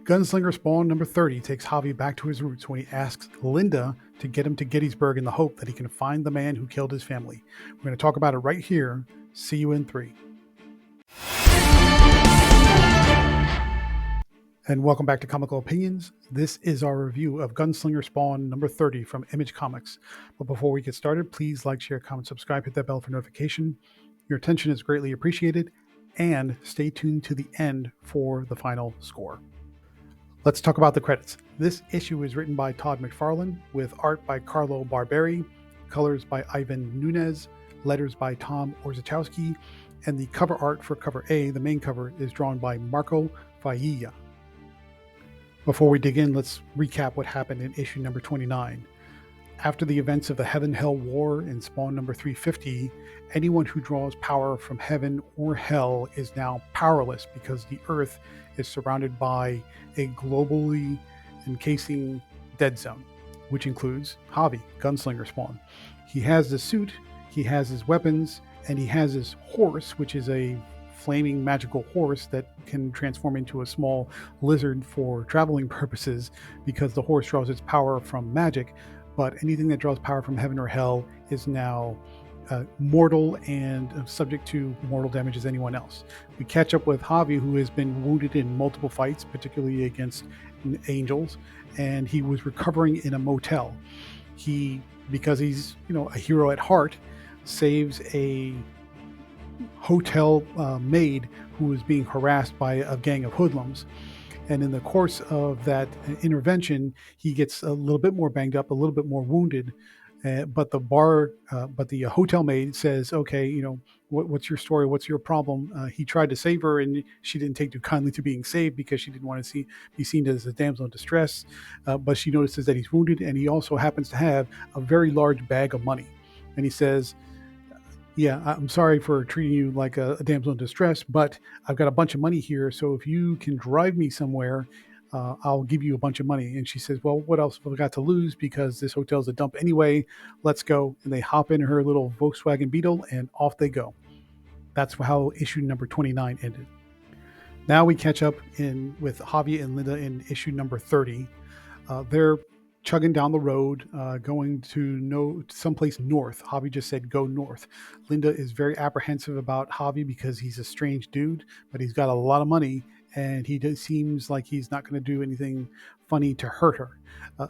Gunslinger Spawn number 30 takes Javi back to his roots when he asks Linda to get him to Gettysburg in the hope that he can find the man who killed his family. We're going to talk about it right here. See you in 3. And welcome back to Comical Opinions. This is our review of Gunslinger Spawn number 30 from Image Comics. But before we get started, please like, share, comment, subscribe, hit that bell for notification. Your attention is greatly appreciated, and stay tuned to the end for the final score. Let's talk about the credits. This issue is written by Todd McFarlane with art by Carlo Barberi, colors by Ivan Nunes, letters by Tom Orzechowski, and the cover art for cover A, the main cover, is drawn by Marco Failla. Before we dig in, let's recap what happened in issue number 29. After the events of the Heaven-Hell War in Spawn number 350, anyone who draws power from heaven or hell is now powerless because the Earth is surrounded by a globally encasing dead zone, which includes Javi, Gunslinger Spawn. He has the suit, he has his weapons, and he has his horse, which is a flaming magical horse that can transform into a small lizard for traveling purposes because the horse draws its power from magic. But anything that draws power from heaven or hell is now mortal and subject to mortal damage as anyone else. We catch up with Javi, who has been wounded in multiple fights, particularly against angels, and he was recovering in a motel. He, because he's a hero at heart, saves a hotel maid who was being harassed by a gang of hoodlums. And in the course of that intervention, he gets a little bit more banged up, a little bit more wounded. But the hotel maid says, "Okay, what's your story? What's your problem?" He tried to save her, and she didn't take too kindly to being saved because she didn't want to be seen as a damsel in distress. But she notices that he's wounded, and he also happens to have a very large bag of money. And he says, "Yeah, I'm sorry for treating you like a damsel in distress, but I've got a bunch of money here. So if you can drive me somewhere, I'll give you a bunch of money." And she says, "Well, what else have I got to lose? Because this hotel's a dump anyway. Let's go." And they hop in her little Volkswagen Beetle and off they go. That's how issue number 29 ended. Now we catch up with Javi and Linda in issue number 30. They're chugging down the road, going to someplace north. Javi just said, "Go north." Linda is very apprehensive about Javi because he's a strange dude, but he's got a lot of money, and seems like he's not going to do anything funny to hurt her.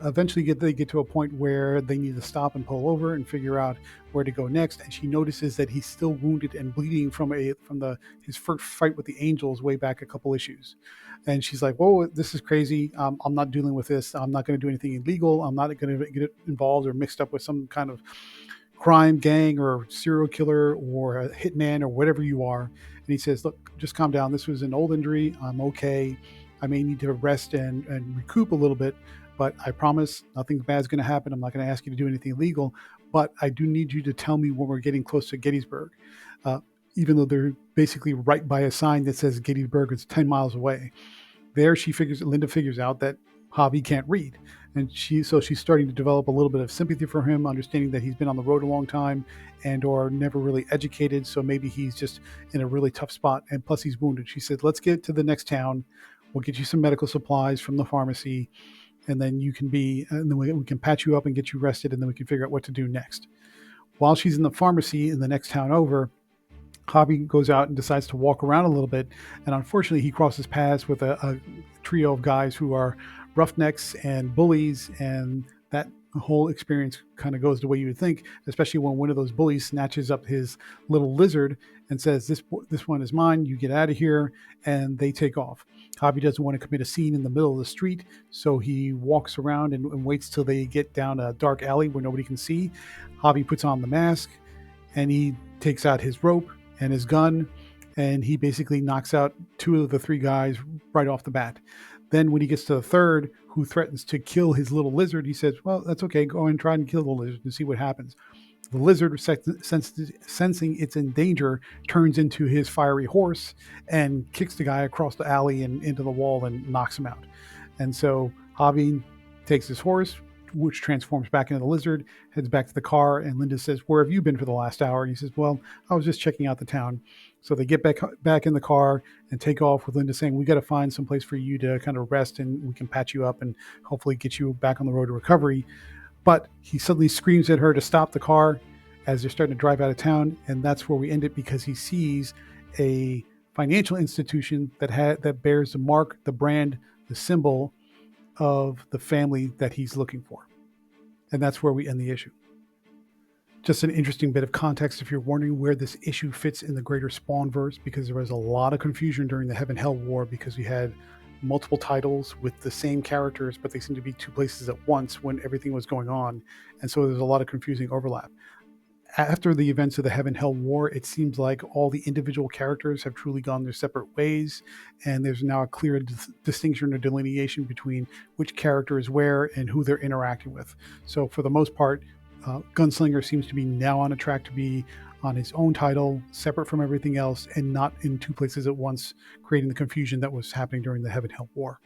Eventually, they get to a point where they need to stop and pull over and figure out where to go next. And she notices that he's still wounded and bleeding from his first fight with the angels way back a couple issues. And she's like, "Whoa, this is crazy. I'm not dealing with this. I'm not going to do anything illegal. I'm not going to get involved or mixed up with some kind of crime gang or serial killer or a hitman or whatever you are." And he says, "Look, just calm down. This was an old injury. I'm okay. I may need to rest and recoup a little bit, but I promise nothing bad is going to happen. I'm not going to ask you to do anything illegal, but I do need you to tell me when we're getting close to Gettysburg." Even though they're basically right by a sign that says Gettysburg is 10 miles away. There, Linda figures out that Javi can't read. And she's starting to develop a little bit of sympathy for him, understanding that he's been on the road a long time and or never really educated. So maybe he's just in a really tough spot. And plus he's wounded. She said, "Let's get to the next town. We'll get you some medical supplies from the pharmacy. And then and then we can patch you up and get you rested. And then we can figure out what to do next." While she's in the pharmacy in the next town over, Javi goes out and decides to walk around a little bit. And unfortunately, he crosses paths with a trio of guys who are roughnecks and bullies. And that whole experience kind of goes the way you would think, especially when one of those bullies snatches up his little lizard and says, this one is mine. You get out of here. And they take off. Javi doesn't want to commit a scene in the middle of the street. So he walks around and waits till they get down a dark alley where nobody can see. Javi puts on the mask and he takes out his rope and his gun, and he basically knocks out 2 of the 3 guys right off the bat. Then when he gets to the third, who threatens to kill his little lizard, he says, "Well, that's okay. Go and try and kill the lizard and see what happens." The lizard, sensing it's in danger, turns into his fiery horse and kicks the guy across the alley and into the wall and knocks him out. And so Javi takes his horse, which transforms back into the lizard, heads back to the car, and Linda says, "Where have you been for the last hour?" And he says, "Well, I was just checking out the town." So they get back in the car and take off with Linda saying, "We got to find some place for you to kind of rest, and we can patch you up and hopefully get you back on the road to recovery." But he suddenly screams at her to stop the car as they're starting to drive out of town, and that's where we end it, because he sees a financial institution that bears the mark, the brand, the symbol of the family that he's looking for. And that's where we end the issue. Just an interesting bit of context if you're wondering where this issue fits in the greater Spawnverse, because there was a lot of confusion during the Heaven Hell War, because we had multiple titles with the same characters, but they seemed to be two places at once when everything was going on. And so there's a lot of confusing overlap. After the events of the Heaven Hell War, it seems like all the individual characters have truly gone their separate ways, and there's now a clear distinction or delineation between which character is where and who they're interacting with. So for the most part, Gunslinger seems to be now on a track to be on his own title, separate from everything else, and not in two places at once, creating the confusion that was happening during the Heaven Hell War.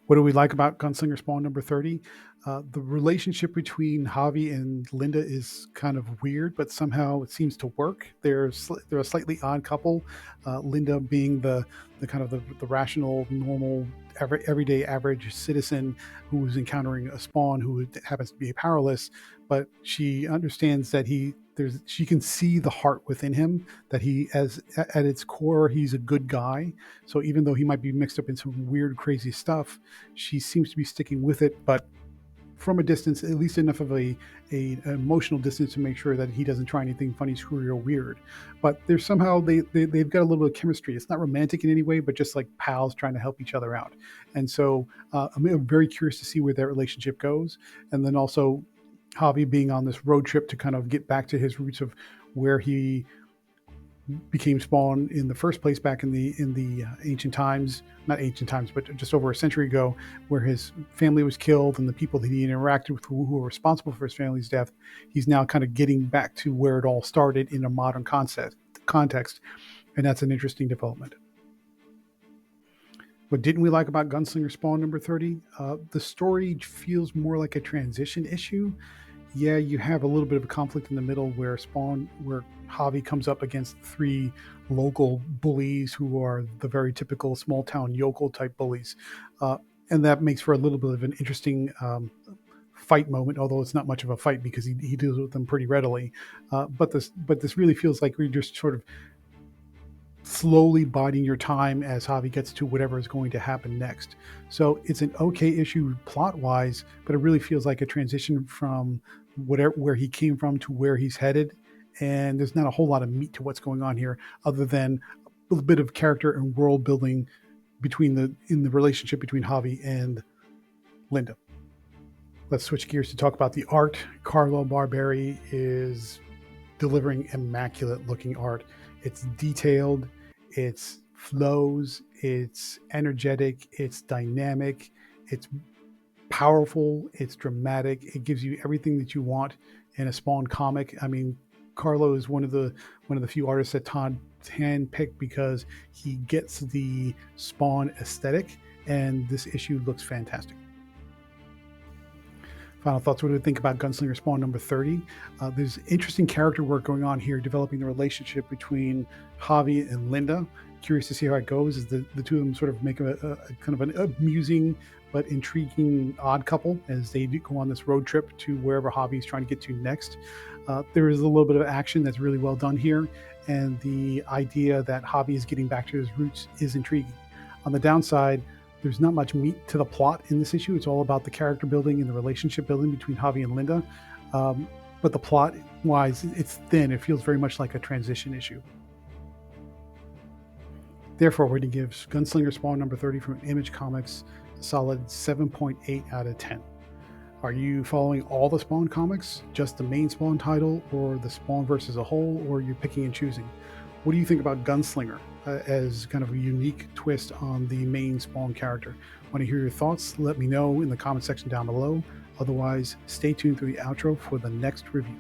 What do we like about Gunslinger Spawn number 30? The relationship between Javi and Linda is kind of weird, but somehow it seems to work. They're a slightly odd couple. Linda being the kind of the rational, normal, everyday average citizen who's encountering a Spawn who happens to be powerless, but she understands that she can see the heart within him, that he, as at its core, he's a good guy. So even though he might be mixed up in some weird, crazy stuff, she seems to be sticking with it, but from a distance, at least enough of a emotional distance to make sure that he doesn't try anything funny, screwy, or weird. But there's somehow they've got a little bit of chemistry. It's not romantic in any way, but just like pals trying to help each other out. And so I'm very curious to see where that relationship goes. And then also Javi being on this road trip to kind of get back to his roots of where he became Spawn in the first place, back in the ancient times, not ancient times, but just over a century ago, where his family was killed and the people that he interacted with who were responsible for his family's death. He's now kind of getting back to where it all started in a modern context, and that's an interesting development. What didn't we like about Gunslinger Spawn number 30? The story feels more like a transition issue. Yeah, you have a little bit of a conflict in the middle where Javi comes up against three local bullies who are the very typical small town yokel type bullies. And that makes for a little bit of an interesting fight moment, although it's not much of a fight because he deals with them pretty readily. But this really feels like we're just sort of slowly biding your time as Javi gets to whatever is going to happen next. So it's an okay issue plot-wise, but it really feels like a transition from where he came from to where he's headed. And there's not a whole lot of meat to what's going on here, other than a little bit of character and world building in the relationship between Javi and Linda. Let's switch gears to talk about the art. Carlo Barberi is delivering immaculate looking art. It's detailed, it's flows, it's energetic, it's dynamic, it's powerful, it's dramatic. It gives you everything that you want in a Spawn comic. I mean, Carlo is one of the few artists that Todd handpicked because he gets the Spawn aesthetic, and this issue looks fantastic. Final thoughts. What do we think about Gunslinger Spawn number 30? There's interesting character work going on here, developing the relationship between Javi and Linda. Curious to see how it goes, as the two of them sort of make a kind of an amusing but intriguing odd couple as they go on this road trip to wherever Javi's trying to get to next. There is a little bit of action that's really well done here, and the idea that Javi is getting back to his roots is intriguing. On the downside, there's not much meat to the plot in this issue. It's all about the character building and the relationship building between Javi and Linda. But the plot-wise, it's thin. It feels very much like a transition issue. Therefore, we're going to give Gunslinger Spawn number 30 from Image Comics a solid 7.8 out of 10. Are you following all the Spawn comics, just the main Spawn title, or the Spawnverse as a whole, or you're picking and choosing? What do you think about Gunslinger as kind of a unique twist on the main Spawn character? Want to hear your thoughts? Let me know in the comment section down below. Otherwise, stay tuned through the outro for the next review.